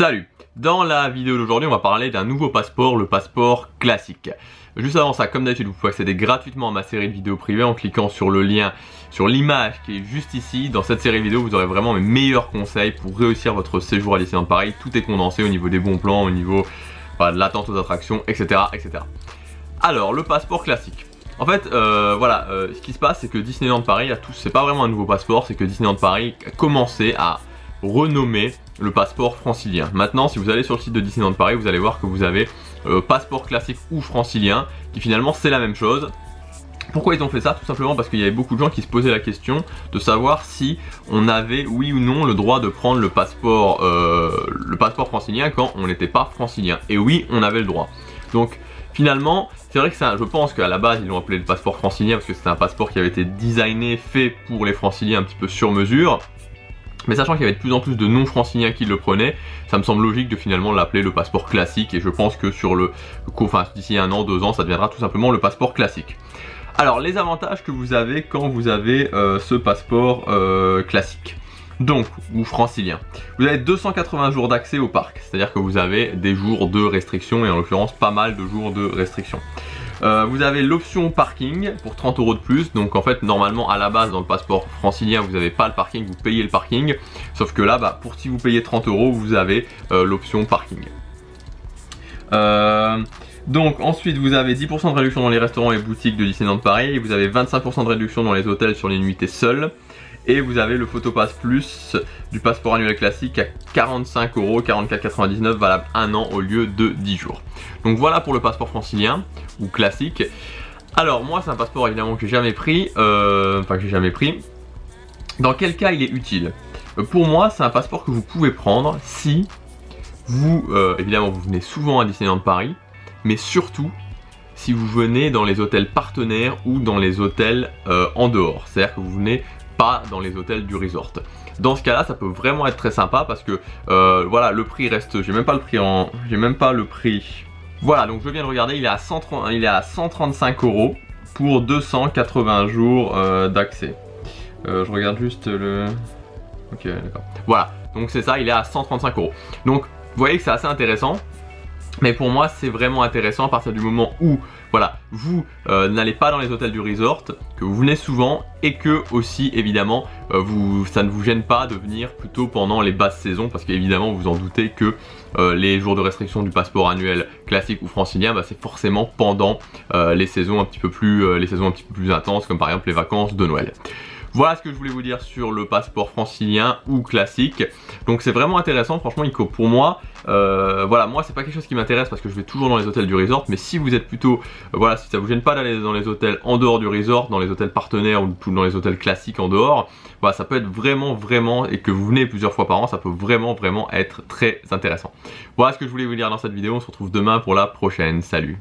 Salut! Dans la vidéo d'aujourd'hui, on va parler d'un nouveau passeport, le passeport classique. Juste avant ça, comme d'habitude, vous pouvez accéder gratuitement à ma série de vidéos privées en cliquant sur le lien, sur l'image qui est juste ici. Dans cette série vidéo, vous aurez vraiment mes meilleurs conseils pour réussir votre séjour à Disneyland Paris. Tout est condensé au niveau des bons plans, au niveau de l'attente aux attractions, etc., etc. Alors, le passeport classique. En fait, ce qui se passe, c'est que Disneyland Paris a tous, c'est pas vraiment un nouveau passeport, c'est que Disneyland Paris a commencé à renommer le passeport francilien. Maintenant, si vous allez sur le site de Disneyland Paris, vous allez voir que vous avez passeport classique ou francilien, qui finalement c'est la même chose. Pourquoi ils ont fait ça? Tout simplement parce qu'il y avait beaucoup de gens qui se posaient la question de savoir si on avait, oui ou non, le droit de prendre le passeport francilien quand on n'était pas francilien. Et oui, on avait le droit. Donc, finalement, c'est vrai que je pense qu'à la base, ils l'ont appelé le passeport francilien parce que c'était un passeport qui avait été designé, fait pour les franciliens un petit peu sur mesure. Mais sachant qu'il y avait de plus en plus de non-franciliens qui le prenaient, ça me semble logique de finalement l'appeler le passeport classique. Et je pense que sur d'ici 1 an, 2 ans, ça deviendra tout simplement le passeport classique. Alors, les avantages que vous avez quand vous avez ce passeport classique, donc, ou francilien. Vous avez 280 jours d'accès au parc, c'est-à-dire que vous avez des jours de restriction et en l'occurrence pas mal de jours de restriction. Vous avez l'option parking pour 30 € de plus, donc en fait normalement à la base dans le passeport francilien vous n'avez pas le parking, vous payez le parking, sauf que là si vous payez 30 € vous avez l'option parking. Donc ensuite vous avez 10% de réduction dans les restaurants et boutiques de Disneyland Paris, vous avez 25% de réduction dans les hôtels sur les nuitées seules. Et vous avez le Photopass Plus du passeport annuel classique à 45 €, 44,99 €, valable 1 an au lieu de 10 jours. Donc voilà pour le passeport francilien ou classique. Alors moi c'est un passeport évidemment que j'ai jamais pris, Dans quel cas il est utile? Pour moi c'est un passeport que vous pouvez prendre si vous, évidemment vous venez souvent à Disneyland Paris, mais surtout si vous venez dans les hôtels partenaires ou dans les hôtels en dehors. C'est-à-dire que vous venez pas dans les hôtels du resort. Dans ce cas-là, ça peut vraiment être très sympa parce que voilà, le prix reste. J'ai même pas le prix. Voilà, donc je viens de regarder, il est à 135 € pour 280 jours d'accès. Je regarde juste le. Ok, d'accord. Voilà, donc c'est ça, il est à 135 €. Donc, vous voyez que c'est assez intéressant. Mais pour moi c'est vraiment intéressant à partir du moment où voilà, vous n'allez pas dans les hôtels du resort, que vous venez souvent et que aussi évidemment ça ne vous gêne pas de venir plutôt pendant les basses saisons parce qu'évidemment vous en doutez que les jours de restriction du passeport annuel classique ou francilien c'est forcément pendant les saisons un petit peu plus intenses comme par exemple les vacances de Noël. Voilà ce que je voulais vous dire sur le passeport francilien ou classique. Donc c'est vraiment intéressant, franchement pour moi, moi c'est pas quelque chose qui m'intéresse parce que je vais toujours dans les hôtels du resort, mais si vous êtes plutôt, si ça vous gêne pas d'aller dans les hôtels en dehors du resort, dans les hôtels partenaires ou dans les hôtels classiques en dehors, ça peut être vraiment, et que vous venez plusieurs fois par an, ça peut vraiment être très intéressant. Voilà ce que je voulais vous dire dans cette vidéo, on se retrouve demain pour la prochaine, salut!